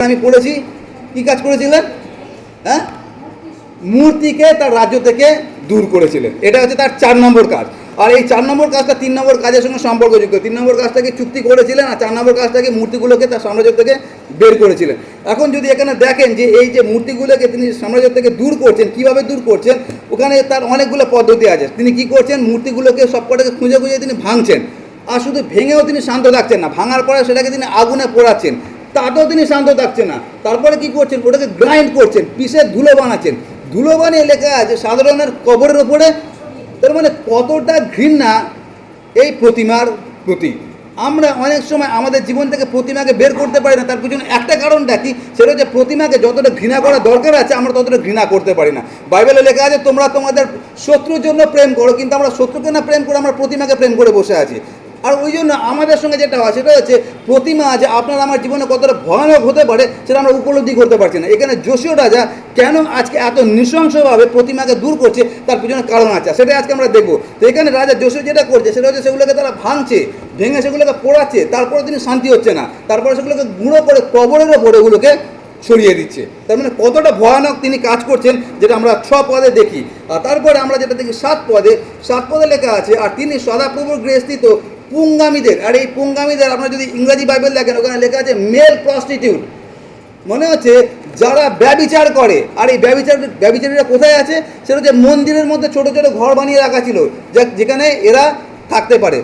আমি পড়েছি কি কাজ করেছিলেন? হ্যাঁ, মূর্তিকে তার রাজ্য থেকে দূর করেছিলেন। এটা হচ্ছে তার 4 নম্বর কাজ। আর এই 4 নম্বর কাজটা 3 নম্বর কাজের সঙ্গে সম্পর্কযুক্ত। 3 নম্বর কাজটাকে চুক্তি করেছিলেন, আর 4 নম্বর কাজটাকে মূর্তিগুলোকে তার সাম্রাজ্য থেকে বের করেছিলেন। এখন যদি এখানে দেখেন যে এই যে মূর্তিগুলোকে তিনি সাম্রাজ্য থেকে দূর করছেন, কিভাবে দূর করছেন, ওখানে তার অনেকগুলো পদ্ধতি আছে। তিনি কি করছেন? মূর্তিগুলোকে সবকটাকে খুঁজে খুঁজে তিনি ভাঙছেন। আর শুধু ভেঙেও তিনি শান্ত থাকছেন না, ভাঙার পরে সেটাকে তিনি আগুনে পোড়াচ্ছেন, তাতেও তিনি শান্ত থাকছেন না। তারপরে কি করছেন? ওটাকে গ্রাইন্ড করছেন, পিসে ধুলো বানাচ্ছেন। ধুলো বানিয়ে লেখা আছে সাধারণের কবরের ওপরে। তার মানে কতটা ঘৃণা এই প্রতিমার প্রতি। আমরা অনেক সময় আমাদের জীবন থেকে প্রতিমাকে বের করতে পারি না। তার পিছনে একটা কারণটা কি? সেটা হচ্ছে প্রতিমাকে যতটা ঘৃণা করা দরকার আছে আমরা ততটা ঘৃণা করতে পারি না। বাইবেলে লেখা আছে তোমরা তোমাদের শত্রুর জন্য প্রেম করো, কিন্তু আমরা শত্রুকে না প্রেম করে আমরা প্রতিমাকে প্রেম করে বসে আছি। আর ওই জন্য আমাদের সঙ্গে যেটা হয় সেটা হচ্ছে প্রতিমা যে আপনার আমার জীবনে কতটা ভয়ানক হতে পারে সেটা আমরা উপলব্ধি করতে পারছি না। এখানে যোশীয় রাজা কেন আজকে এত নৃশংসভাবে প্রতিমাকে দূর করছে তার পিছনে কারণ আছে, সেটাই আজকে আমরা দেখবো। তো এখানে রাজা যোশীয় যেটা করছে সেটা হচ্ছে সেগুলোকে তারা ভাঙছে, ভেঙে সেগুলোকে পোড়াচ্ছে, তারপরে তিনি শান্তি হচ্ছে না, তারপরে সেগুলোকে গুঁড়ো করে কবরের ওপরে ওগুলোকে ছড়িয়ে দিচ্ছে। তার মানে কতটা ভয়ানক তিনি কাজ করছেন, যেটা আমরা 6 পদে দেখি। আর তারপরে আমরা যেটা দেখি 7 পদে লেখা আছে, আর তিনি সদাপ্রভুর গৃহস্থিত পুঙ্গামীদের। আর এই পুঙ্গামীদের আপনারা যদি ইংরাজি বাইবেল দেখেন ওখানে লেখা আছে মেল প্রস্টিটিউট, মনে হচ্ছে যারা ব্যভিচার করে। আর এই ব্যভিচারীরা কোথায় আছে? সেটা হচ্ছে মন্দিরের মধ্যে ছোট ছোট ঘর বানিয়ে রাখা ছিল যেখানে এরা থাকতে পারে,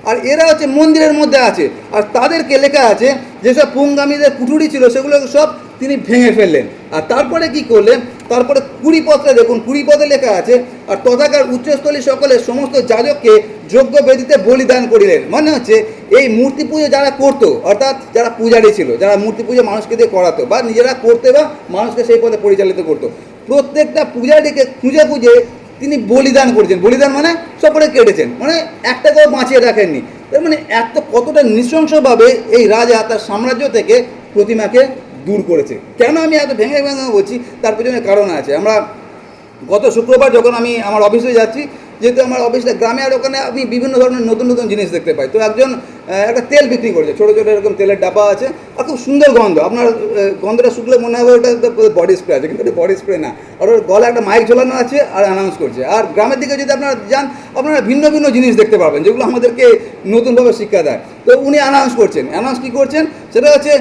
আর এরা হচ্ছে মন্দিরের মধ্যে আছে। আর তাদেরকে লেখা আছে যেসব পুঙ্গামীদের কুঠুরি ছিল সেগুলো সব তিনি ভেঙে ফেললেন। আর তারপরে কি করলেন? তারপরে 20 পদটা দেখুন, 20 পদে লেখা আছে, আর তথাকার উচ্চস্থলী সকলে সমস্ত যাজককে যোগ্য বেদিতে বলিদান করিলেন। মনে হচ্ছে এই মূর্তি পুজো যারা করতো, অর্থাৎ যারা পূজারী ছিল, যারা মূর্তি পুজো মানুষকে দিয়ে করাতো বা নিজেরা করতে বা মানুষকে সেই পথে পরিচালিত করতো, প্রত্যেকটা পূজারীকে খুঁজে খুঁজে তিনি বলিদান করেছেন। বলিদান মানে সকলে কেটেছেন, মানে একটাকেও বাঁচিয়ে রাখেননি। তার মানে কতটা নৃশংসভাবে এই রাজা তার সাম্রাজ্য থেকে প্রতিমাকে দূর করেছে। কেন আমি এত ভেঙে ভেঙে বলছি তার পেছনে কারণ আছে। আমরা গত শুক্রবার যখন আমি আমার অফিসে যাচ্ছি, যেহেতু আমার অফিসটা গ্রামে, আর ওখানে আমি বিভিন্ন ধরনের নতুন নতুন জিনিস দেখতে পাই। তো একজন একটা তেল বিক্রি করছে, ছোটো ছোটো এরকম তেলের ডাব্বা আছে, আর খুব সুন্দর গন্ধ। আপনার গন্ধটা শুকলে মনে হবে ওটা বডি স্প্রে আছে, কিন্তু ওটা বডি স্প্রে না। আর ওর গলা একটা মাইক ঝোলানো আছে আর অ্যানাউন্স করছে। আর গ্রামের দিকে যদি আপনারা যান আপনারা ভিন্ন ভিন্ন জিনিস দেখতে পাবেন যেগুলো আমাদেরকে নতুনভাবে শিক্ষা দেয়। তো উনি অ্যানাউন্স কী করছেন সেটা হচ্ছে,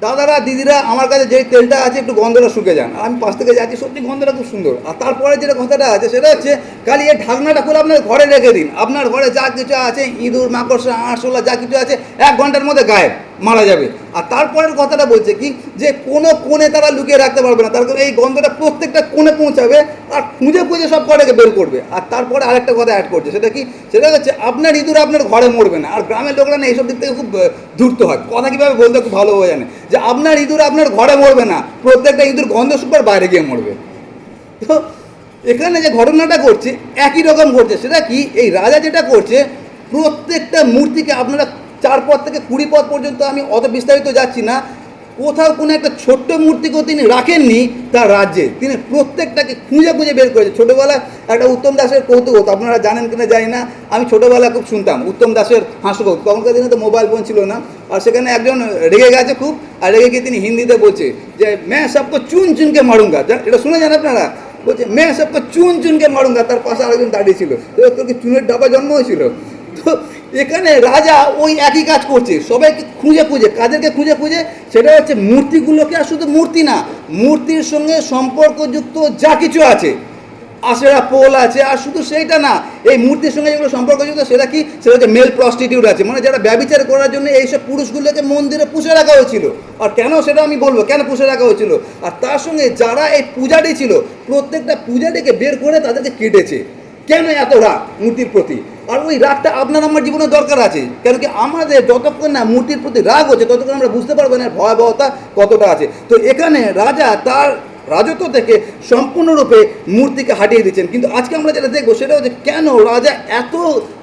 দাদারা দিদিরা আমার কাছে যে তেলটা আছে একটু গন্ধটা শুকে যান। আমি পাশ থেকে যাচ্ছি, সত্যি গন্ধটা খুব সুন্দর। আর তারপরে যেটা কথাটা আছে সেটা হচ্ছে, খালি এই ঢাকনাটা খুলে আপনার ঘরে রেখে দিন, আপনার ঘরে যা কিছু আছে ইঁদুর মাকড়সা আরশোলা যা কিছু আছে 1 ঘন্টার মধ্যে গায়েব, মারা যাবে। আর তারপরের কথাটা বলছে কি, যে কোনো কোণে তারা লুকিয়ে রাখতে পারবে না, তার কারণ এই গন্ধটা প্রত্যেকটা কোণে পৌঁছাবে আর খুঁজে খুঁজে সব কটাকে বের করবে। আর তারপরে আরেকটা কথা অ্যাড করছে, সেটা কি? সেটা হচ্ছে আপনার ইঁদুর আপনার ঘরে মরবে না। আর গ্রামের লোকরা না এইসব দিক থেকে খুব ধূর্ত হয়, কথা কীভাবে বলতে খুব ভালোভাবে জানে, যে আপনার ইঁদুর আপনার ঘরে মরবে না, প্রত্যেকটা ইঁদুর গন্ধ শুকবার বাইরে গিয়ে মরবে। তো এখানে যে ঘটনাটা করছে একই রকম ঘটছে। সেটা কি? এই রাজা যেটা করছে, প্রত্যেকটা মূর্তিকে আপনারা 4 পদ থেকে 20 পদ পর্যন্ত, আমি অত বিস্তারিত যাচ্ছি না, কোথাও কোনো একটা ছোট্ট মূর্তিকেও তিনি রাখেননি তার রাজ্যে। তিনি প্রত্যেকটাকে খুঁজে খুঁজে বের করেছে। ছোটোবেলায় একটা উত্তম দাসের কৌতুক হতো, আপনারা জানেন কিনা জানি না, আমি ছোটোবেলায় খুব শুনতাম উত্তম দাসের হাস্যকৌতুক। তখনকার দিনে তো মোবাইল ফোন ছিল না। আর সেখানে একজন রেগে গেছে খুব, আর রেগে গিয়ে তিনি হিন্দিতে বলছে যে मैं सबको चुन चुन के मारूंगा। এটা শুনে যান আপনারা? বলছে मैं सबको चुन चुन के मारूंगा। তার পাশে আরেকজন দাঁড়িয়ে ছিল, তো তোর কি চুনের ডাবা জন্ম হয়েছিল? তো এখানে রাজা ওই একই কাজ করছে, সবাইকে খুঁজে খুঁজে, কাদেরকে খুঁজে খুঁজে? সেটা হচ্ছে মূর্তিগুলোকে। আর শুধু মূর্তি না, মূর্তির সঙ্গে সম্পর্কযুক্ত যা কিছু আছে, আশেরা পোল আছে, আর শুধু সেইটা না, এই মূর্তির সঙ্গে যেগুলো সম্পর্কযুক্ত সেটা কি? সেটা হচ্ছে মেল প্রস্টিটিউট আছে, মানে যারা ব্যভিচার করার জন্য এইসব পুরুষগুলোকে মন্দিরে পুষে রাখা হয়েছিল। আর কেন সেটা আমি বলবো, কেন পুষে রাখা হয়েছিল। আর তার সঙ্গে যারা এই পূজাটি ছিল, প্রত্যেকটা পূজাটিকে বের করে তাদেরকে কেটেছে। কেন এত রাগ মূর্তির প্রতি? আর ওই রাগটা আপনার আমার জীবনে দরকার আছে, কেন কি আমাদের যতক্ষণ না মূর্তির প্রতি রাগ হচ্ছে ততক্ষণ আমরা বুঝতে পারবো না ভয়াবহতা কতটা আছে। তো এখানে রাজা তার রাজত্ব থেকে সম্পূর্ণরূপে মূর্তিকে হাটিয়ে দিচ্ছেন। কিন্তু আজকে আমরা যেটা দেখবো সেটা হচ্ছে, কেন রাজা এত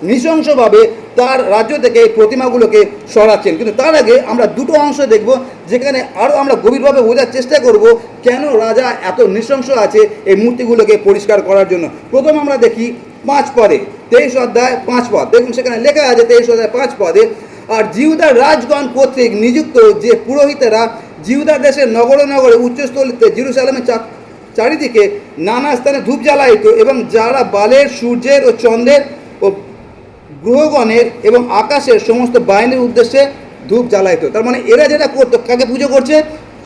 নৃশংসভাবে তার রাজ্য থেকে এই প্রতিমাগুলোকে সরাচ্ছেন। কিন্তু তার আগে আমরা 2টো অংশ দেখব, যেখানে আরও আমরা গভীরভাবে বোঝার চেষ্টা করব কেন রাজা এত নৃশংস আছে এই মূর্তিগুলোকে পরিষ্কার করার জন্য। প্রথম আমরা দেখি 5 পদে, 23 অধ্যায় 5 পদ। দেখুন সেখানে লেখা আছে 23 অধ্যায় 5 পদে, আর জিহুদার রাজগণ কর্তৃক নিযুক্ত যে পুরোহিতেরা জিহুদা দেশের নগরে নগরে উচ্চস্থলিতে জেরুজালেমের চারিদিকে নানা স্থানে ধূপ জ্বালাইত, এবং যারা বালের, সূর্যের ও চন্দ্রের ও গ্রহগণের এবং আকাশের সমস্ত বাহিনীর উদ্দেশ্যে ধূপ জ্বালাইত। তার মানে এরা যেটা করতো, কাকে পুজো করছে?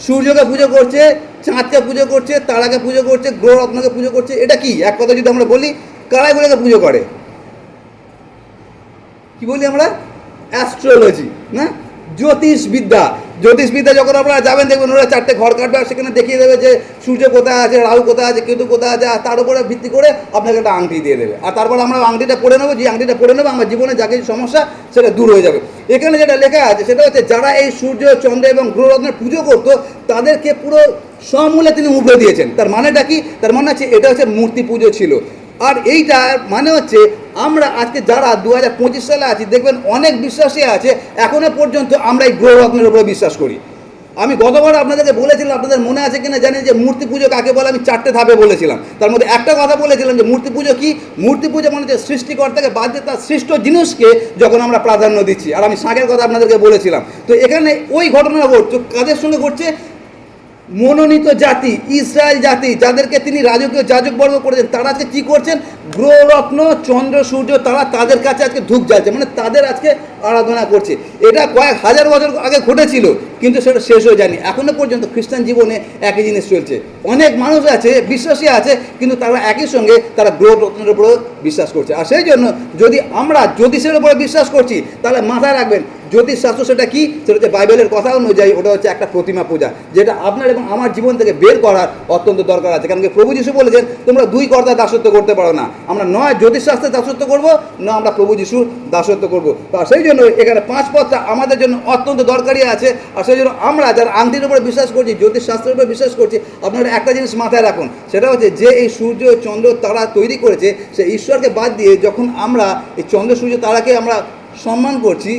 সূর্যকে পুজো করছে, চাঁদকে পুজো করছে, তারাকে পুজো করছে, গ্রহরত্নকে পুজো করছে। এটা কি এক কথা যদি আমরা বলি, কারা এগুলোকে পুজো করে? কি বলি আমরা? অ্যাস্ট্রোলজি, না জ্যোতিষবিদ্যা। জ্যোতিষবিদ্যা যখন আপনারা যাবেন, দেখবেন ওরা 4টে ঘর কাটবে আর সেখানে দেখিয়ে দেবে যে সূর্য কোথায় আছে, রাহু কোথায় আছে, কেতু কোথায় আছে, আর তার উপরে ভিত্তি করে আপনাকে একটা আংটি দিয়ে দেবে। আর তারপর আমরা আংটিটা পরে নেবো, যে আংটিটা পরে নেবো আমার জীবনে যা কিছু সমস্যা সেটা দূর হয়ে যাবে। এখানে যেটা লেখা আছে সেটা হচ্ছে, যারা এই সূর্য, চন্দ্র এবং গ্রহরত্নের পুজো করতো তাদেরকে পুরো সমূলে তিনি উপরে দিয়েছেন। তার মানেটা কি? তার মানে হচ্ছে এটা হচ্ছে মূর্তি পুজো ছিল। আর এইটা মানে হচ্ছে আমরা আজকে যারা 2025 সালে আছি, দেখবেন অনেক বিশ্বাসী আছে এখনো পর্যন্ত আমরা এই গ্রহরত্নের উপরে বিশ্বাস করি। আমি গতবার আপনাদেরকে বলেছিলাম, আপনাদের মনে আছে কিনা জানি, যে মূর্তি পুজো কাকে বলে আমি 4টে ধাপে বলেছিলাম। তার মধ্যে একটা কথা বলেছিলাম যে মূর্তি পুজো কি? মূর্তি পুজো মানে হচ্ছে সৃষ্টিকর্তাকে বাদ দিয়ে তার সৃষ্ট জিনিসকে যখন আমরা প্রাধান্য দিচ্ছি। আর আমি শাকের কথা আপনাদেরকে বলেছিলাম। তো এখানে ওই ঘটনা ঘটছে কাদের সঙ্গে ঘটছে? মনোনীত জাতি, ইসরায়েল জাতি, যাদেরকে তিনি রাজকীয় যাজকবর্গ করেছেন, তারা আজকে কী করছেন? গ্রহরত্ন, চন্দ্র, সূর্য, তারা তাদের কাছে আজকে ধূপ জ্বালছে, মানে তাদের আজকে আরাধনা করছে। এটা কয়েক হাজার বছর আগে ঘটেছিল, কিন্তু সেটা শেষ হয়ে যায়নি। এখনো পর্যন্ত খ্রিস্টান জীবনে একই জিনিস চলছে। অনেক মানুষ আছে, বিশ্বাসী আছে, কিন্তু তারা একই সঙ্গে তারা গ্রহরত্নের উপরেও বিশ্বাস করছে। আর সেই জন্য যদি আমরা জ্যোতিষের উপরে বিশ্বাস করছি, তাহলে মাথায় রাখবেন জ্যোতিষ শাস্ত্র সেটা কি? সেটা হচ্ছে বাইবেলের কথা অনুযায়ী ওটা হচ্ছে একটা প্রতিমা পূজা, যেটা আপনার এবং আমার জীবন থেকে বের করার অত্যন্ত দরকার আছে। কারণ কি প্রভু যিশু বলেছেন, তোমরা দুই কর্তার দাসত্ব করতে পারো না। আমরা নয় জ্যোতিষ শাস্ত্রের দাসত্ব করবো, না আমরা প্রভু যিশুর দাসত্ব করবো। তা সেই জন্য এখানে 5 পদটা আমাদের জন্য অত্যন্ত দরকারি আছে। আর সেই জন্য আমরা যারা আংটির উপরে বিশ্বাস করছি, জ্যোতিষ শাস্ত্রের উপরে বিশ্বাস করছি, আপনারা একটা জিনিস মাথায় রাখুন, সেটা হচ্ছে যে এই সূর্য, চন্দ্র, তারা তৈরি করেছে, সে ঈশ্বরকে বাদ দিয়ে যখন আমরা এই চন্দ্র, সূর্য, তারাকে আমরা সম্মান করছি।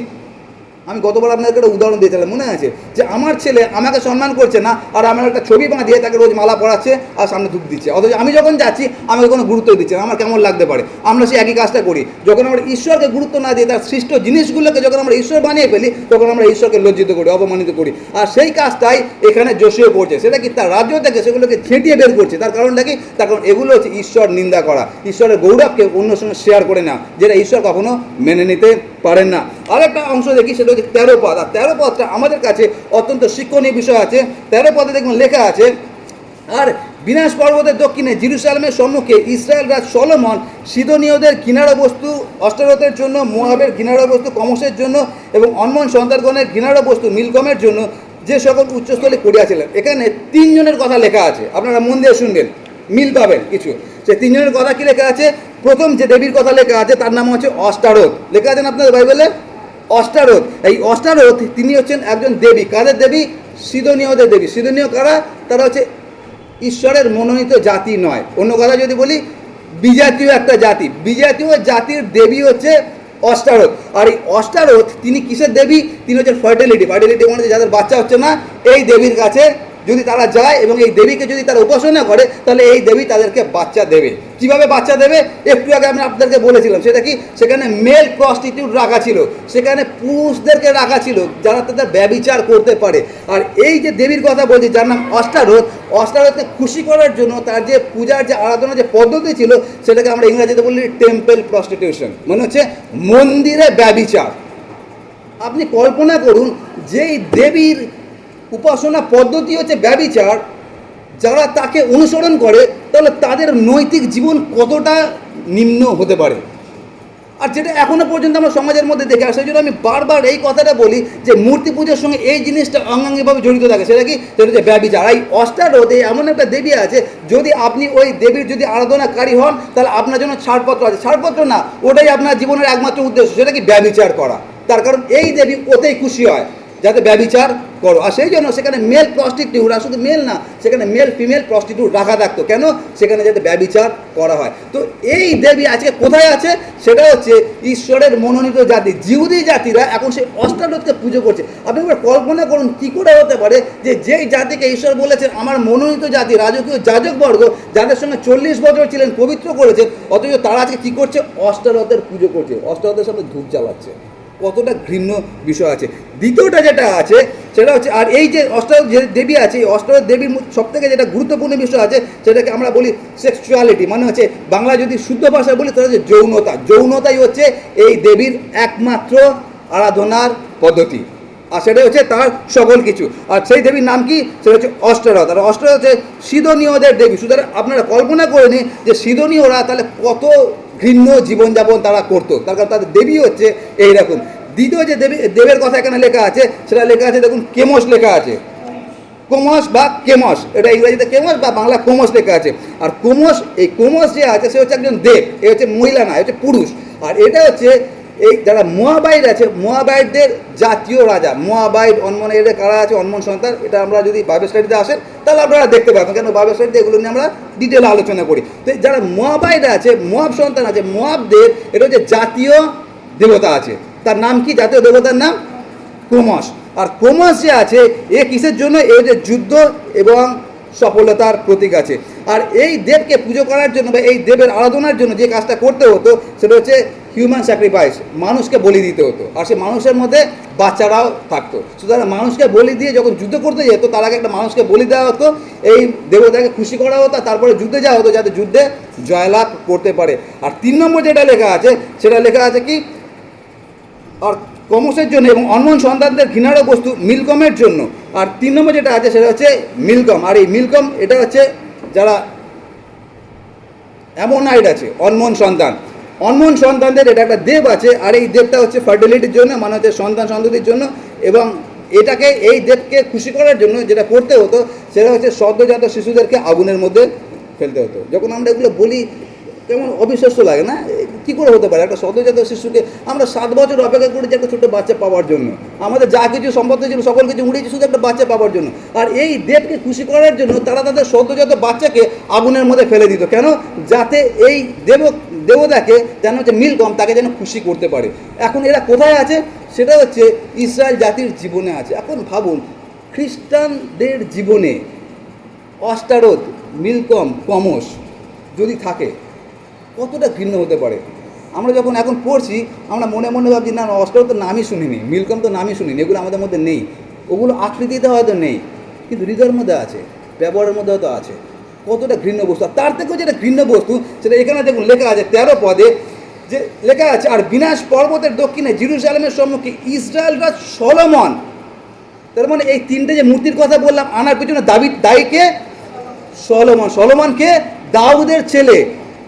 আমি গতবার আপনাদেরকে একটা উদাহরণ দিয়েছিলাম, মনে আছে? যে আমার ছেলে আমাকে সম্মান করছে না, আর আমার একটা ছবি বাঁধিয়ে তাকে রোজ মালা পরাচ্ছে আর সামনে ধূপ দিচ্ছে, অথচ আমি যখন যাচ্ছি আমাকে কোনো গুরুত্ব দিচ্ছে না। আমার কেমন লাগতে পারে? আমরা সেই একই কাজটা করি। যখন আমরা ঈশ্বরকে গুরুত্ব না দিয়ে তার সৃষ্ট জিনিসগুলোকে যখন আমরা ঈশ্বর বানিয়ে ফেলি, তখন আমরা ঈশ্বরকে লজ্জিত করি, অপমানিত করি। আর সেই কাজটাই এখানে যোশীয় করছে। সেটা কি? তার রাজ্য থেকে সেগুলোকে ছেঁটিয়ে বের করছে। তার কারণটা কি? তার কারণ এগুলো হচ্ছে ঈশ্বর নিন্দা করা, ঈশ্বরের গৌরবকে অন্যের সঙ্গে শেয়ার করে নেওয়া, যেটা ঈশ্বর কখনো মেনে নিতে পারেন না। আরেকটা অংশ দেখি, সেটা হচ্ছে 13 পদ। আর 13 পদটা আমাদের কাছে অত্যন্ত শিক্ষণীয় বিষয় আছে। 13 পদে দেখুন লেখা আছে, আর বিনাশ পর্বতের দক্ষিণে জেরুজালেমের সম্মুখে ইসরায়েল রাজ সলোমন সিদোনীয়দের ঘৃণার বস্তু অষ্টারথের জন্য, মোয়াবের ঘৃণার বস্তু কমসের জন্য এবং অনমন সন্তানগণের ঘৃণার বস্তু মিলকমের জন্য যে সকল উচ্চস্থলে করিয়াছিলেন। এখানে 3 জনের কথা লেখা আছে, আপনারা মন দিয়ে শুনবেন, মিল পাবেন কিছু। সে 3 জনের কথা কি লেখা আছে? প্রথম যে দেবীর কথা লেখা আছে তার নাম হচ্ছে অষ্টারথ। লেখা আছেন আপনাদের বাইবেলে অষ্টারথ। এই অষ্টারথ তিনি হচ্ছেন একজন দেবী। কাদের দেবী? সিদোনীয়দের দেবী। সিদোনীয় কারা? তারা হচ্ছে ঈশ্বরের মনোনীত জাতি নয়, অন্য কথা যদি বলি বিজাতীয় একটা জাতি। বিজাতীয় জাতির দেবী হচ্ছে অষ্টারথ। আর এই অষ্টারথ তিনি কিসের দেবী? তিনি হচ্ছেন ফার্টিলিটি। ফার্টিলিটি মানে যাদের বাচ্চা হচ্ছে না, এই দেবীর কাছে যদি তারা যায় এবং এই দেবীকে যদি তারা উপাসনা করে, তাহলে এই দেবী তাদেরকে বাচ্চা দেবে। কিভাবে বাচ্চা দেবে? একটু আগে আমি আপনাদেরকে বলেছিলাম, সেটা কি? সেখানে মেল প্রস্টিটিউট রাখা ছিল, সেখানে পুরুষদেরকে রাখা ছিল যারা তাদের ব্যভিচার করতে পারে। আর এই যে দেবীর কথা বলছি, যার নাম অষ্টারথ, অষ্টারথকে খুশি করার জন্য তার যে পূজার যে আরাধনা যে পদ্ধতি ছিল, সেটাকে আমরা ইংরেজিতে বলি টেম্পল প্রস্টিটিউশন, মানে হচ্ছে মন্দিরে ব্যভিচার। আপনি কল্পনা করুন, যেই দেবীর উপাসনা পদ্ধতি হচ্ছে ব্যভিচার, যারা তাকে অনুসরণ করে, তাহলে তাদের নৈতিক জীবন কতটা নিম্ন হতে পারে। আর যেটা এখনো পর্যন্ত আমরা সমাজের মধ্যে দেখে আসি। সেই জন্য আমি বারবার এই কথাটা বলি যে মূর্তি পুজোর সঙ্গে এই জিনিসটা অঙ্গাঙ্গিভাবে জড়িত থাকে। সেটা কি? সেটা হচ্ছে ব্যভিচার। এই অষ্টারথে এমন একটা দেবী আছে, যদি আপনি ওই দেবীর যদি আরাধনাকারী হন, তাহলে আপনার জন্য ছাড়পত্র আছে। ছাড়পত্র না, ওটাই আপনার জীবনের একমাত্র উদ্দেশ্য, সেটা কি? ব্যভিচার করা। তার কারণ এই দেবী ওতেই খুশি হয় যাতে ব্যভিচার করো। আর সেই জন্য সেখানে মেল প্রস্টিটিউট, আর শুধু মেল না, সেখানে মেল ফিমেল প্রস্টিটিউট রাখা থাকতো। কেন? সেখানে যাতে ব্যভিচার করা হয়। তো এই দেবী আজকে কোথায় আছে? সেটা হচ্ছে ঈশ্বরের মনোনীত জাতি, জিহুদি জাতিরা এখন সেই অষ্টারথকে পুজো করছে। আপনি একবার কল্পনা করুন কী করে হতে পারে যে যেই জাতিকে ঈশ্বর বলেছেন আমার মনোনীত জাতি, রাজকীয় যাজকবর্গ, যাদের সঙ্গে 40 বছর ছিলেন, পবিত্র করেছেন, অথচ তারা আজকে কী করছে? অষ্টারথের পুজো করছে, অষ্টারথের সামনে ধূপ জ্বালাচ্ছে। কতটা ঘৃণ্য বিষয় আছে। দ্বিতীয়টা যেটা আছে সেটা হচ্ছে, আর এই যে অষ্টাদশ যে দেবী আছে, এই অষ্টাদশ দেবীর সব থেকে যেটা গুরুত্বপূর্ণ বিষয় আছে সেটাকে আমরা বলি সেক্সুয়ালিটি, মানে হচ্ছে বাংলা যদি শুদ্ধ ভাষায় বলি তাহলে হচ্ছে যৌনতা। যৌনতাই হচ্ছে এই দেবীর একমাত্র আরাধনার পদ্ধতি, আর সেটা হচ্ছে তার সকল কিছু। আর সেই দেবীর নাম কি? সেটা হচ্ছে অষ্টরথ। আর অষ্টরথ হচ্ছে সিদনীয়দের দেবী। সুতরাং আপনারা কল্পনা করে নিন যে সিদনীয়রা তাহলে কত ঘৃণ্য জীবনযাপন তারা করতো, তার কারণ তাদের দেবী হচ্ছে এইরকম। দ্বিতীয় যে দেবের কথা এখানে লেখা আছে সেটা লেখা আছে, দেখুন কেমস লেখা আছে, কোমস বা কেমস, এটা ইংরেজিতে কেমস বা বাংলা কোমস লেখা আছে। আর কোমস, এই কোমস যে আছে সে হচ্ছে একজন দেব, এ হচ্ছে মহিলা না, হচ্ছে পুরুষ। আর এটা হচ্ছে এই যারা মোয়াবাইট আছে, মোয়াবাইটদের জাতীয় রাজা। মোয়াবাইট অনমনে এদের কারা আছে? অনমন সন্তান। এটা আমরা যদি বাইবেল স্টাডিতে আসেন তাহলে আপনারা দেখতে পাবেন, কেন বাইবেল স্টাডিতে এগুলো নিয়ে আমরা ডিটেলে আলোচনা করি। তো যারা মোয়াবাইট আছে, মোয়াব সন্তান আছে, মোয়াবদের এটা হচ্ছে জাতীয় দেবতা আছে। তার নাম কি? জাতীয় দেবতার নাম ক্রোমস। আর ক্রোমস যে আছে এ কিসের জন্য? এ যে যুদ্ধ এবং সফলতার প্রতীক আছে। আর এই দেবকে পুজো করার জন্য বা এই দেবের আরাধনার জন্য যে কাজটা করতে হতো সেটা হচ্ছে হিউম্যান স্যাক্রিফাইস, মানুষকে বলি দিতে হতো। আর সে মানুষের মধ্যে বাচ্চারাও থাকতো। সুতরাং মানুষকে বলি দিয়ে যখন যুদ্ধ করতে যেত তার আগে একটা মানুষকে বলি দেওয়া হতো, এই দেবতাকে খুশি করা হতো, তারপরে যুদ্ধে যাওয়া হতো যাতে যুদ্ধে জয়লাভ করতে পারে। আর 3 নম্বর যেটা লেখা আছে সেটা লেখা আছে কি? আর কমসের জন্য এবং অনমন সন্তানদের ঘৃণারও বস্তু মিলকমের জন্য। আর 3 নম্বর যেটা আছে সেটা হচ্ছে মিলকম। আর এই মিলকম এটা হচ্ছে যারা অ্যামোনাইট আছে, অনমন সন্তান, অনমন সন্তানদের এটা একটা দেব আছে। আর এই দেবটা হচ্ছে ফার্টিলিটির জন্য, মানে হচ্ছে সন্তান সন্ততির জন্য। এবং এটাকে, এই দেবকে খুশি করার জন্য যেটা করতে হতো সেটা হচ্ছে সদ্যজাত শিশুদেরকে আগুনের মধ্যে ফেলতে হতো। যখন আমরা এগুলো বলি কেমন অবিশ্বাস্য লাগে না? কী করে হতে পারে? একটা সদ্যজাত শিশুকে আমরা 7 বছর অপেক্ষা করেছি একটা ছোটো বাচ্চা পাওয়ার জন্য, আমাদের যা কিছু সম্পত্তি ছিল সকল কিছু উড়িয়েছি শুধু একটা বাচ্চা পাওয়ার জন্য। আর এই দেবকে খুশি করার জন্য তারা তাদের সদ্যজাত বাচ্চাকে আগুনের মধ্যে ফেলে দিত। কেন? যাতে এই দেবতাকে যেন হচ্ছে মিলকম, তাকে যেন খুশি করতে পারে। এখন এরা কোথায় আছে? সেটা হচ্ছে ইসরায়েল জাতির জীবনে আছে। এখন ভাবুন, খ্রিস্টানদের জীবনে অষ্টারোধ, মিলকম, কমস যদি থাকে কতটা ঘৃণ্য হতে পারে। আমরা যখন এখন পড়ছি আমরা মনে মনে ভাবছি না, অষ্টারোধ তো নামই শুনিনি, মিলকম তো নামই শুনিনি, এগুলো আমাদের মধ্যে নেই, ওগুলো আকৃতিতে হয়তো নেই, কিন্তু হৃদয়ের মধ্যে আছে, ব্যবহারের মধ্যে হয়তো আছে। কতটা ঘৃণ্য বস্তু। আর তার থেকেও যেটা ঘৃণ্য বস্তু সেটা এখানে দেখুন লেখা আছে 13 পদে, যে লেখা আছে, আর বিনাশ পর্বতের দক্ষিণে জেরুজালেমের সম্মুখে ইসরায়েল রাজ সলোমন। তার মানে এই 3টে যে মূর্তির কথা বললাম আনার পিছনে দায়ীকে সলোমন। সলোমনকে দাউদের ছেলে।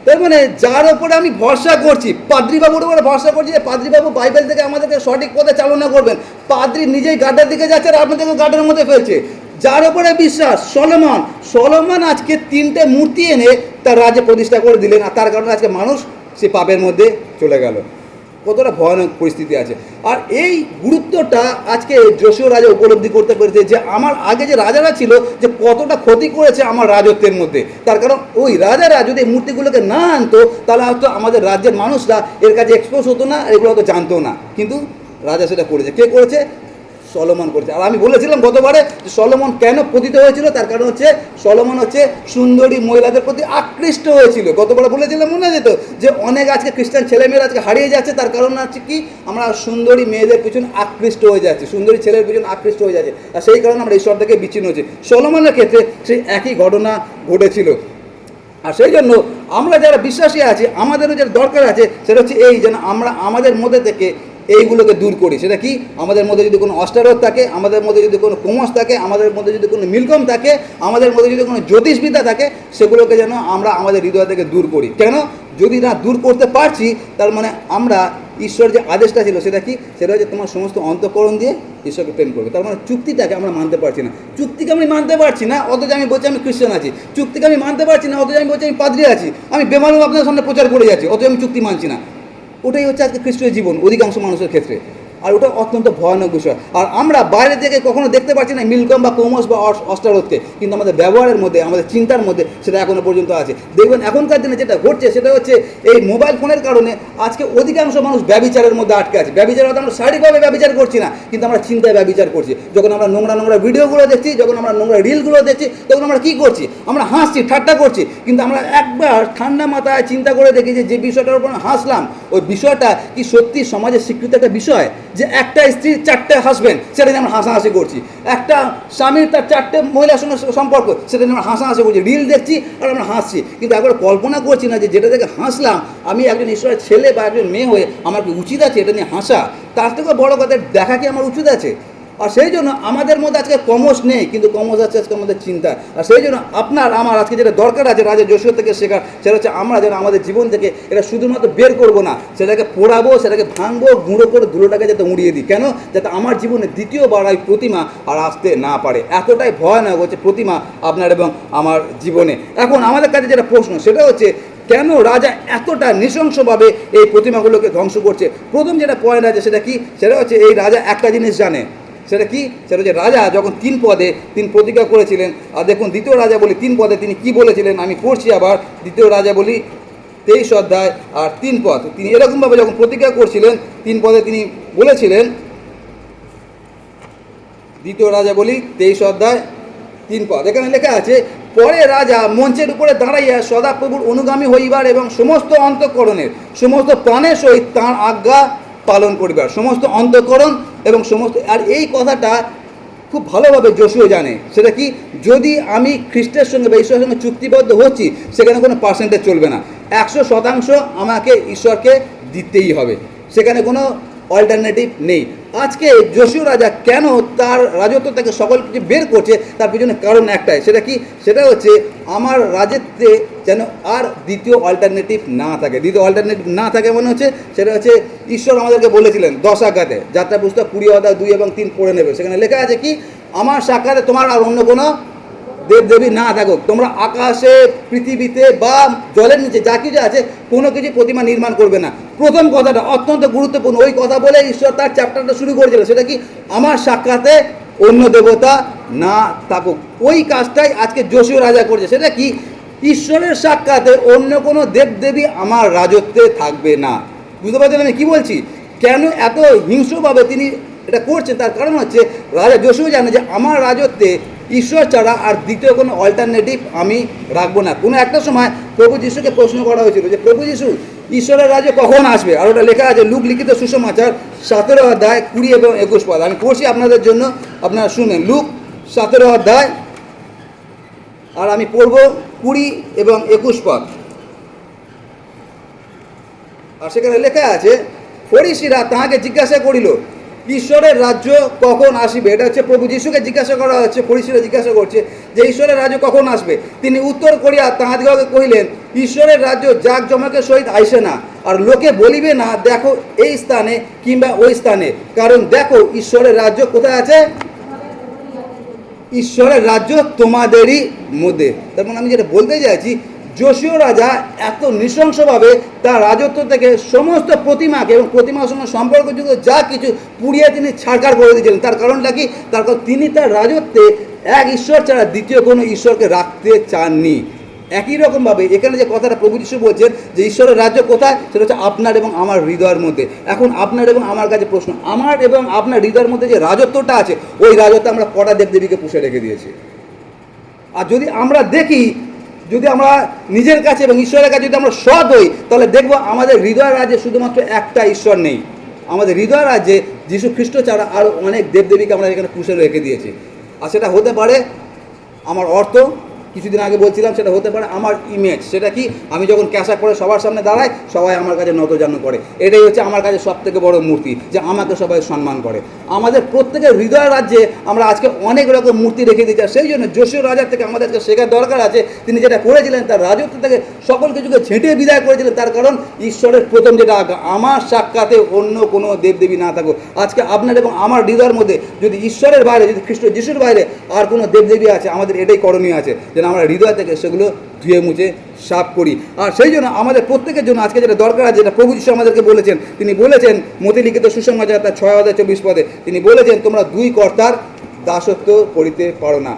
তার মানে যার ওপরে আমি ভরসা করছি, পাদ্রিবাবুর উপরে ভরসা করছি যে পাদ্রিবাবু বাইবেল থেকে আমাদেরকে সঠিক পথে চালনা করবেন। পাদ্রি নিজেই গাড্ডার দিকে যাচ্ছে আর আপনাদেরকে গাড্ডার মধ্যে ফেলছে। যার ওপরে বিশ্বাস সলোমন, সলোমন আজকে 3টে মূর্তি এনে তার রাজ্যে প্রতিষ্ঠা করে দিলেন। আর তার কারণে আজকে মানুষ সে পাপের মধ্যে চলে গেল। কতটা ভয়ানক পরিস্থিতি আছে। আর এই গুরুত্বটা আজকে যশোর রাজা উপলব্ধি করতে পেরেছে যে আমার আগে যে রাজারা ছিল যে কতটা ক্ষতি করেছে আমার রাজত্বের মধ্যে। তার কারণ ওই রাজারা যদি মূর্তিগুলোকে না আনতো তাহলে হয়তো আমাদের রাজ্যের মানুষরা এর কাছে এক্সপোজ হতো না, এগুলো হয়তো জানতো না। কিন্তু রাজা সেটা করেছে। কে করেছে? সলোমন করেছে। আর আমি বলেছিলাম গতবারে যে সলোমন কেন পতিত হয়েছিল, তার কারণ হচ্ছে সলোমন হচ্ছে সুন্দরী মহিলাদের প্রতি আকৃষ্ট হয়েছিল। গতবারে বলেছিলাম মনে যেত যে অনেক আজকে খ্রিস্টান ছেলেমেয়েরা আজকে হারিয়ে যাচ্ছে, তার কারণ হচ্ছে কি আমরা সুন্দরী মেয়েদের পিছনে আকৃষ্ট হয়ে যাচ্ছি, সুন্দরী ছেলের পিছনে আকৃষ্ট হয়ে যাচ্ছে। আর সেই কারণে আমরা ঈশ্বর থেকে বিচ্ছিন্ন হচ্ছে। সলোমনের ক্ষেত্রে সেই একই ঘটনা ঘটেছিল। আর সেই জন্য আমরা যারা বিশ্বাসী আছি আমাদেরও যেটা দরকার আছে সেটা হচ্ছে এই যেন আমরা আমাদের মধ্যে থেকে এইগুলোকে দূর করি। সেটা কি? আমাদের মধ্যে যদি কোনো অষ্টারোধ থাকে, আমাদের মধ্যে যদি কোনো কোমস থাকে, আমাদের মধ্যে যদি কোনো মিলকম থাকে, আমাদের মধ্যে যদি কোনো জ্যোতিষবিদ্যা থাকে, সেগুলোকে যেন আমরা আমাদের হৃদয় থেকে দূর করি। কেন? যদি না দূর করতে পারছি তার মানে আমরা ঈশ্বর যে আদেশটা ছিল সেটা কি? সেটা হচ্ছে তোমার সমস্ত অন্তঃকরণ দিয়ে ঈশ্বরকে প্রেম করবে। তার মানে চুক্তিটাকে আমরা মানতে পারছি না। চুক্তিকে আমি মানতে পারছি না অথচ আমি বলছি আমি খ্রিস্টান আছি। চুক্তিকে আমি মানতে পারছি না অথচ আমি বলছি আমি পাদ্রী আছি। আমি বেমালুম আপনাদের সামনে প্রচার করে যাচ্ছি অথচ আমি চুক্তি মানছি না। ওটাই হচ্ছে আজকে খ্রিস্টীয় জীবন অধিকাংশ মানুষের ক্ষেত্রে। আর ওটা অত্যন্ত ভয়ানক বিষয়। আর আমরা বাইরে থেকে কখনো দেখতে পাচ্ছি না মিলকম বা কৌমস বা অষ্টারোধকে, কিন্তু আমাদের ব্যবহারের মধ্যে, আমাদের চিন্তার মধ্যে সেটা এখনো পর্যন্ত আছে। দেখবেন এখনকার দিনে যেটা ঘটছে সেটা হচ্ছে এই মোবাইল ফোনের কারণে আজকে অধিকাংশ মানুষ ব্যভিচারের মধ্যে আটকে আছে। ব্যভিচার হয়তো আমরা শারীরিকভাবে ব্যভিচার করছি না, কিন্তু আমরা চিন্তায় ব্যভিচার করছি। যখন আমরা নোংরা ভিডিওগুলো দেখছি, যখন আমরা নোংরা রিলগুলো দেখছি, তখন আমরা কী করছি? আমরা হাসছি, ঠাট্টা করছি, কিন্তু আমরা একবার ঠান্ডা মাথায় চিন্তা করে দেখি যে বিষয়টার উপর হাসলাম, ওই বিষয়টা কি সত্যি সমাজের স্বীকৃত একটা বিষয়? যে একটা স্ত্রীর 4টে হাসবেন্ড, সেটা নিয়ে আমরা হাসাহাসি করছি। একটা স্বামীর তার 4টে মহিলার সঙ্গে সম্পর্ক, সেটা নিয়ে আমরা হাসাহাসি করছি, রিল দেখছি আর আমরা হাসছি, কিন্তু একবার কল্পনা করছি না যে যেটা থেকে হাসলাম, আমি একজন ঈশ্বরের ছেলে বা একজন মেয়ে হয়ে আমার কি উচিত আছে এটা নিয়ে হাসা? তার থেকে বড় কথা, দেখা কি আমার উচিত আছে? আর সেই জন্য আমাদের মধ্যে আজকে কমস নেই, কিন্তু কমস আছে আজকে আমাদের চিন্তা। আর সেই জন্য আপনার আমার আজকে যেটা দরকার আছে রাজা যশোর থেকে শেখার, সেটা হচ্ছে আমরা যেন আমাদের জীবন থেকে এটা শুধুমাত্র বের করবো না, সেটাকে পোড়াবো, সেটাকে ভাঙবো, গুঁড়ো করে ধুলোটাকে যাতে উড়িয়ে দিই। কেন? যাতে আমার জীবনে দ্বিতীয়বার এই প্রতিমা আর আসতে না পারে। এতটাই ভয়ানক হচ্ছে প্রতিমা আপনার এবং আমার জীবনে। এখন আমাদের কাছে যেটা প্রশ্ন, সেটা হচ্ছে কেন রাজা এতটা নৃশংসভাবে এই প্রতিমাগুলোকে ধ্বংস করছে? প্রথম যেটা পয়েন্ট আছে সেটা কি? সেটা হচ্ছে এই রাজা একটা জিনিস জানে। সেটা কি? সেটা হচ্ছে রাজা যখন 3 পদে 3 প্রতিজ্ঞা করেছিলেন। আর দেখুন দ্বিতীয় রাজা বলি 3 পদে তিনি কি বলেছিলেন, আমি পড়ছি আবার। দ্বিতীয় রাজা বলি 23 অধ্যায় আর 3 পদ, তিনি এরকমভাবে যখন প্রতিজ্ঞা করছিলেন 3 পদে তিনি বলেছিলেন, দ্বিতীয় রাজা বলি 23 অধ্যায় 3 পদ, এখানে লেখা আছে, পরে রাজা মঞ্চের উপরে দাঁড়াইয়া সদাপ্রভুর অনুগামী হইবার এবং সমস্ত অন্তঃকরণের সমস্ত প্রাণের সহিত তাঁর আজ্ঞা পালন করিবার, সমস্ত অন্তঃকরণ এবং সমস্ত। আর এই কথাটা খুব ভালোভাবে যশোও জানে। সেটা কি? যদি আমি খ্রিস্টের সঙ্গে বা ঈশ্বরের সঙ্গে চুক্তিবদ্ধ হচ্ছি, সেখানে কোনো পার্সেন্টেজ চলবে না। 100% আমাকে ঈশ্বরকে দিতেই হবে, সেখানে কোনো অল্টারনেটিভ নেই। আজকে যশোর রাজা কেন তার রাজত্ব থেকে সকল কিছু বের করছে, তার পিছনে কারণ একটাই। সেটা কি? সেটা হচ্ছে আমার রাজত্বে যেন আর দ্বিতীয় অল্টারনেটিভ না থাকে। দ্বিতীয় অল্টারনেটিভ না থাকে মনে হচ্ছে সেটা হচ্ছে ঈশ্বর আমাদেরকে বলেছিলেন 10 আজ্ঞাতে, যাত্রা পুস্তক 20 অধ্যায় 2 এবং 3 পড়ে নেবে। সেখানে লেখা আছে কি? আমার সাক্ষাতে তোমার আর অন্য কোনো দেবদেবী না থাকুক, তোমরা আকাশে, পৃথিবীতে বা জলের নিচে যা কিছু আছে কোনো কিছু প্রতিমা নির্মাণ করবে না। প্রথম কথাটা অত্যন্ত গুরুত্বপূর্ণ। ওই কথা বলে ঈশ্বর তার চ্যাপ্টারটা শুরু করেছিল। সেটা কি? আমার সাক্ষাতে অন্য দেবতা না থাকুক। ওই কাজটাই আজকে যশোর রাজা করছে। সেটা কি? ঈশ্বরের সাক্ষাতে অন্য কোনো দেবদেবী আমার রাজত্বে থাকবে না। বুঝতে পারছেন আমি কি বলছি? কেন এত হিংস্রভাবে তিনি এটা করছেন? তার কারণ হচ্ছে রাজা যশোর জানে যে আমার রাজত্বে ঈশ্বর ছাড়া আর দ্বিতীয় কোনো অল্টারনেটিভ আমি রাখবো না। কোনো একটা সময় প্রভু যিশুকে প্রশ্ন করা হয়েছিল যে প্রভু যিশু, ঈশ্বরের রাজ্য কখন আসবে? আর ওটা লেখা আছে লুক লিখিত সুসমাচার 17 অধ্যায় 20 এবং 21 পদ। আমি পড়ছি আপনাদের জন্য, আপনারা শুনবেন। লুক 17 অধ্যায় আর আমি পড়ব 20 এবং 21 পদ। আর সেখানে লেখা আছে, ফরিসীরা তাহাকে জিজ্ঞাসা করিল, ঈশ্বরের রাজ্য কখন আসিবে? এটা হচ্ছে প্রভু যিশুকে জিজ্ঞাসা করা হচ্ছে। ফরিসীরা জিজ্ঞাসা করছে যে ঈশ্বরের রাজ্য কখন আসবে? তিনি উত্তর করিয়া তাহাদিগকে কহিলেন, ঈশ্বরের রাজ্য জাঁকজমকের সহিত আইসে না, আর লোকে বলিবে না দেখো এই স্থানে কিংবা ওই স্থানে, কারণ দেখো ঈশ্বরের রাজ্য কোথায় আছে? ঈশ্বরের রাজ্য তোমাদেরই মধ্যে। তার মানে আমি যেটা বলতে চাইছি, যশোর রাজা এত নৃশংসভাবে তার রাজত্ব থেকে সমস্ত প্রতিমাকে এবং প্রতিমার সঙ্গে সম্পর্কযুক্ত যা কিছু পুড়িয়ে তিনি ছাড়কার করে দিয়েছিলেন। তার কারণটা কি? তার কারণ তিনি তার রাজত্বে এক ঈশ্বর ছাড়া দ্বিতীয় কোনো ঈশ্বরকে রাখতে চাননি। একই রকমভাবে এখানে যে কথাটা প্রভু যিশু বলছেন যে ঈশ্বরের রাজ্য কোথায়, সেটা হচ্ছে আপনার এবং আমার হৃদয়ের মধ্যে। এখন আপনার এবং আমার কাছে প্রশ্ন, আমার এবং আপনার হৃদয়ের মধ্যে যে রাজত্বটা আছে, ওই রাজত্ব আমরা কটা দেবদেবীকে পুষে রেখে দিয়েছি? আর যদি আমরা দেখি, যদি আমরা নিজের কাছে এবং ঈশ্বরের কাছে যদি আমরা সৎ হই, তাহলে দেখবো আমাদের হৃদয় রাজ্যে শুধুমাত্র একটা ঈশ্বর নেই। আমাদের হৃদয় রাজ্যে যীশু খ্রিস্ট ছাড়া আরও অনেক দেবদেবীকে আমরা এখানে পুষে রেখে দিয়েছি। আর সেটা হতে পারে আমার অর্থ, কিছুদিন আগে বলছিলাম, সেটা হতে পারে আমার ইমেজ। সেটা কি? আমি যখন ক্যাশা করে সবার সামনে দাঁড়াই, সবাই আমার কাছে নতজানু করে। এটাই হচ্ছে আমার কাছে সবথেকে বড় মূর্তি, যে আমাকে সবাই সম্মান করে। আমাদের প্রত্যেকের হৃদয় রাজ্যে আমরা আজকে অনেক রকম মূর্তি রেখে দিচ্ছি। সেই জন্য যশোর রাজার থেকে আমাদেরকে শেখার দরকার আছে। তিনি যেটা করেছিলেন, তার রাজত্ব থেকে সকল কিছুকে ছেঁটে বিদায় করেছিলেন। তার কারণ ঈশ্বরের প্রথম যেটা আজ্ঞা, আমার সাক্ষাতে অন্য কোনো দেবদেবী না থাকুক। আজকে আপনার এবং আমার হৃদয়ের মধ্যে যদি ঈশ্বরের বাইরে, যদি খ্রিস্ট যিশুর বাইরে আর কোনো দেবদেবী আছে, আমাদের এটাই করণীয় আছে, যেন আমরা হৃদয় থেকে সেগুলো ধুয়ে মুছে সাফ করি। আর সেই জন্য আমাদের প্রত্যেকের জন্য আজকে যেটা দরকার আছে, যেটা প্রভু যিশু আমাদেরকে বলেছেন, তিনি বলেছেন মতি লিখিত সুসমাচার তার 6:24 তিনি বলেছেন, তোমরা দুই কর্তার দাসত্ব করিতে পারো না।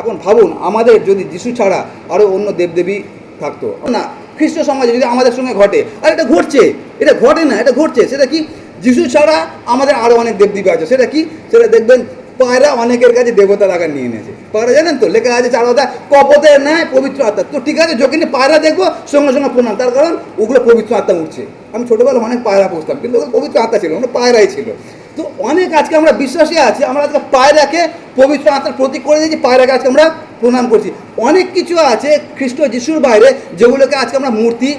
এখন ভাবুন, আমাদের যদি যিশু ছাড়া আরও অন্য দেবদেবী থাকতো না, খ্রিস্ট সমাজে যদি আমাদের সঙ্গে ঘটে, আর এটা ঘটছে, এটা ঘটে না, এটা ঘটছে, সেটা কি? যিশু ছাড়া আমাদের আরও অনেক দেবদেবী আছে। সেটা কি? সেটা দেখবেন পায়রা অনেকের কাছে দেবতার আকার নিয়ে নিয়েছে। পায়রা জানেন তো, লেখা আছে 4 অধ্যায়, কপতের ন্যায় পবিত্র আত্মা। তো ঠিক আছে, যখনই পায়রা দেখবো সঙ্গে সঙ্গে প্রণাম, তার কারণ ওগুলো পবিত্র আত্মা উঠছে। আমি ছোটোবেলা অনেক পায়রা পুষতাম, কিন্তু ওগুলো পবিত্র আত্মা ছিল, ওগুলো পায়রাই ছিল। তো অনেক আজকে আমরা বিশ্বাসী আছি, আমরা আজকে পায়রাকে পবিত্র আত্মার প্রতীক করে দিয়েছি, পায়রাকে আজকে আমরা প্রণাম করছি। অনেক কিছু আছে খ্রিস্ট যিশুর বাইরে যেগুলোকে আজকে আমরা মূর্তি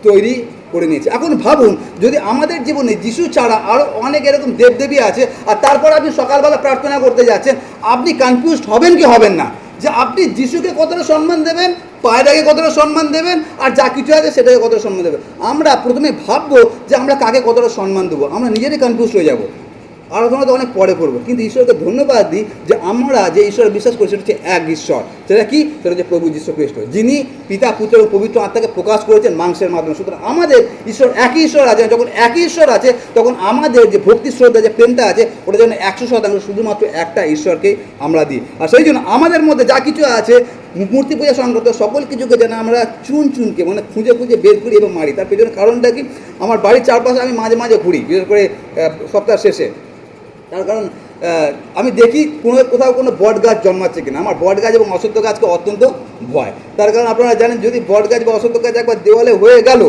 তৈরি করে নিয়েছি। এখন ভাবুন, যদি আমাদের জীবনে যিশু ছাড়া আরও অনেক এরকম দেবদেবী আছে, আর তারপর আপনি সকালবেলা প্রার্থনা করতে যাচ্ছেন, আপনি কনফিউজড হবেন কি হবেন না, যে আপনি যিশুকে কতটা সম্মান দেবেন, পায়রাকে কতটা সম্মান দেবেন, আর যা কিছু আছে সেটাকে কতটা সম্মান দেবেন। আমরা প্রথমে ভাববো যে আমরা কাকে কতটা সম্মান দেবো, আমরা নিজেরই কনফিউজ হয়ে যাব। আরাধনা তো অনেক পরে করবো, কিন্তু ঈশ্বরকে ধন্যবাদ দিই যে আমরা যে ঈশ্বর বিশ্বাস করি সেটা হচ্ছে এক ঈশ্বর। সেটা কি? সেটা হচ্ছে প্রভু যীশু খ্রিস্ট, যিনি পিতা, পুত্র এবং পবিত্র আত্মাকে প্রকাশ করেছেন মাংসের মাধ্যমে। সুতরাং আমাদের ঈশ্বর একই ঈশ্বর আছে। যখন একই ঈশ্বর আছে, তখন আমাদের যে ভক্তি শ্রদ্ধা, যে প্রেমটা আছে, ওটা যেন 100% শুধুমাত্র একটা ঈশ্বরকেই আমরা দিই। আর সেই জন্য আমাদের মধ্যে যা কিছু আছে, মূর্তি পূজা সংক্রান্ত সকল কিছুকে যেন আমরা চুনকে মানে খুঁজে খুঁজে বের করি এবং মারি। তার পেছনে কারণটা কি? আমার বাড়ির চারপাশে আমি মাঝে মাঝে ঘুরি, বিশেষ করে সপ্তাহ শেষে। তার কারণ আমি দেখি কোথাও কোনো বট গাছ জন্মাচ্ছে কিনা। আমার বট গাছ এবং অশ্বত্থ গাছকে অত্যন্ত ভয়। তার কারণ আপনারা জানেন, যদি বট গাছ বা অশ্বত্থ গাছ একবার দেওয়ালে হয়ে গেল,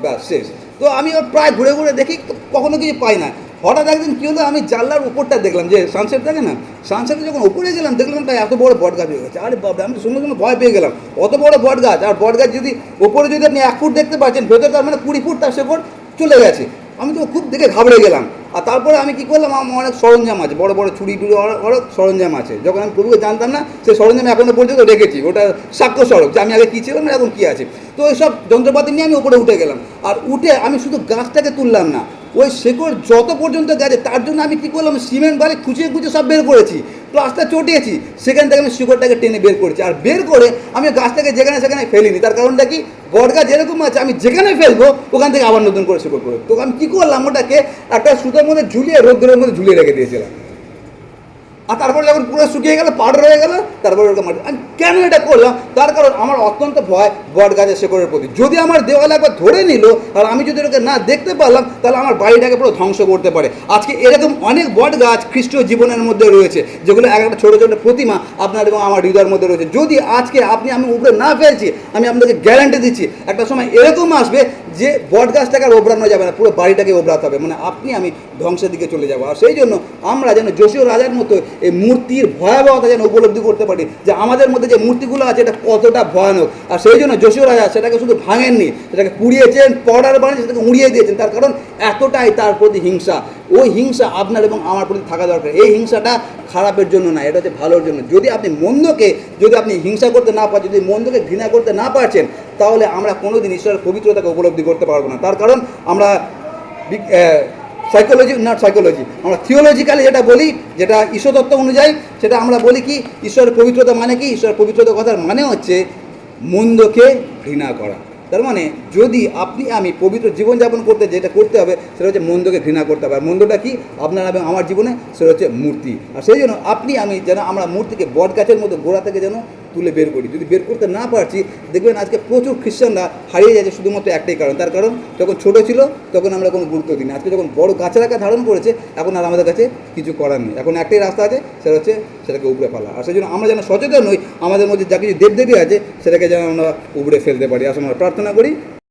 ব্যাস শেষ। তো আমি প্রায় ঘুরে ঘুরে দেখি, কখনো কিছু পাই না। হঠাৎ একদিন কী হলো, আমি জানলার উপরটা দেখলাম, যে সানসেট থাকে না, সানসেটে যখন উপরে গেলাম, দেখলাম তাই এত বড় বট গাছ হয়ে গেছে। আরে বাবা, আমি সঙ্গে সঙ্গে ভয় পেয়ে গেলাম। অত বড় বট গাছ, আর বট গাছ যদি ওপরে যদি আপনি 1 ফুট দেখতে পাচ্ছেন, ভেতরে তার মানে 20 ফুট তার শেকড় চলে গেছে। আমি তো খুব দেখে ঘাবড়ে গেলাম। আর তারপরে আমি কী করলাম, আমার অনেক সরঞ্জাম আছে, বড় বড় ছুরি টুরি অনেক সরঞ্জাম আছে। যখন আমি প্রভুকে জানতাম না, সেই সরঞ্জাম এখনও পর্যন্ত রেখেছি। ওটা সাক্ষ্য স্বরূপ যে আমি আগে কী ছিলাম না এখন কী আছে। তো ওই সব যন্ত্রপাতি নিয়ে আমি উপরে উঠে গেলাম। আর উঠে আমি শুধু গাছটাকে তুললাম না, ওই শেকড় যত পর্যন্ত গেছে তার জন্য আমি কী করলাম, সিমেন্ট বালি খুঁচিয়ে সব বের করেছি, প্লাস্টার চটিয়েছি। সেখান থেকে আমি শিকড়টাকে টেনে বের করেছি। আর বের করে আমি গাছটাকে যেখানে সেখানে ফেলিনি। তার কারণটা কি? বট গাছ যেরকম আছে, আমি যেখানে ফেলবো ওখান থেকে আবার নতুন করে শিকড় করে। তো আমি কী করলাম, ওটাকে একটা সুতোর মধ্যে ঝুলিয়ে রোদ্রের মধ্যে ঝুলিয়ে রেখে দিয়েছিলাম। আর তারপরে যখন পুরো শুকিয়ে গেল, পাউডার হয়ে গেল, তারপরে ওরকম মাটি। আমি কেন এটা করলাম? তার কারণ আমার অত্যন্ত ভয় বট গাছের শেকড়ের প্রতি। যদি আমার দেওয়ালে একবার ধরে নিল, আর আমি যদি ওটাকে না দেখতে পারলাম, তাহলে আমার বাড়িটাকে পুরো ধ্বংস করতে পারে। আজকে এরকম অনেক বট গাছ খ্রিস্টীয় জীবনের মধ্যে রয়েছে, যেগুলো একটা ছোটো ছোটো প্রতিমা আপনার এবং আমার হৃদয়ের মধ্যে রয়েছে। যদি আজকে আমি উপরে না ফেলছি, আমি আপনাদেরকে গ্যারান্টি দিচ্ছি, একটা সময় এরকম আসবে যে বট গাছটাকে আর ওবরানো যাবে না, পুরো বাড়িটাকে ওবরাতে হবে, মানে আমি ধ্বংসের দিকে চলে যাবো। আর সেই জন্য আমরা যেন যোশীয় রাজার মতো এই মূর্তির ভয়াবহতা যেন উপলব্ধি করতে পারি, যে আমাদের মধ্যে যে মূর্তিগুলো আছে এটা কতটা ভয়ানক। আর সেই জন্য যোশীয় রাজা সেটাকে শুধু ভাঙেননি, সেটাকে পুড়িয়েছেন, পাউডার বানিয়ে সেটাকে উড়িয়ে দিয়েছেন। তার কারণ এতটাই তার প্রতি হিংসা। ওই হিংসা আপনার এবং আমার প্রতি থাকা দরকার। এই হিংসাটা খারাপের জন্য না, এটা হচ্ছে ভালোর জন্য। যদি আপনি আপনি হিংসা করতে না পারছেন, যদি মন্দকে ঘৃণা করতে না পারছেন, তাহলে আমরা কোনোদিন ঈশ্বরের পবিত্রতাকে উপলব্ধি করতে পারবো না। তার কারণ আমরা আমরা থিওলজিক্যালি যেটা বলি, যেটা ঈশ্বরতত্ত্ব অনুযায়ী, সেটা আমরা বলি কি, ঈশ্বরের পবিত্রতা মানে কি? ঈশ্বরের পবিত্রতা কথার মানে হচ্ছে মন্দকে ঘৃণা করা। তার মানে যদি আমি পবিত্র জীবনযাপন করতে যেটা করতে হবে, সেটা হচ্ছে মন্দকে ঘৃণা করতে হবে। আর মন্দটা কি? আপনার এবং আমার জীবনে সেটা হচ্ছে মূর্তি। আর সেই জন্য আমি যেন আমরা মূর্তিকে বট গাছের মতো গোড়া থেকে যেন তুলে বের করি। যদি বের করতে না পারছি, দেখবেন আজকে প্রচুর খ্রিস্টানরা হারিয়ে যাচ্ছে শুধুমাত্র একটাই কারণ। তার কারণ, যখন ছোটো ছিল তখন আমরা কোনো গুরুত্ব দিই না। আজকে যখন বড় গাছের আকার ধারণ করেছে, এখন আর আমাদের কাছে কিছু করার নেই। এখন একটাই রাস্তা আছে, সেটা হচ্ছে সেটাকে উপড়ে ফেলা। আর সেই জন্য আমরা যেন সচেতন হই, আমাদের মধ্যে যা কিছু দেবদেবী আছে সেটাকে যেন আমরা উপড়ে ফেলতে পারি। আসলে আমরা প্রার্থনা করি।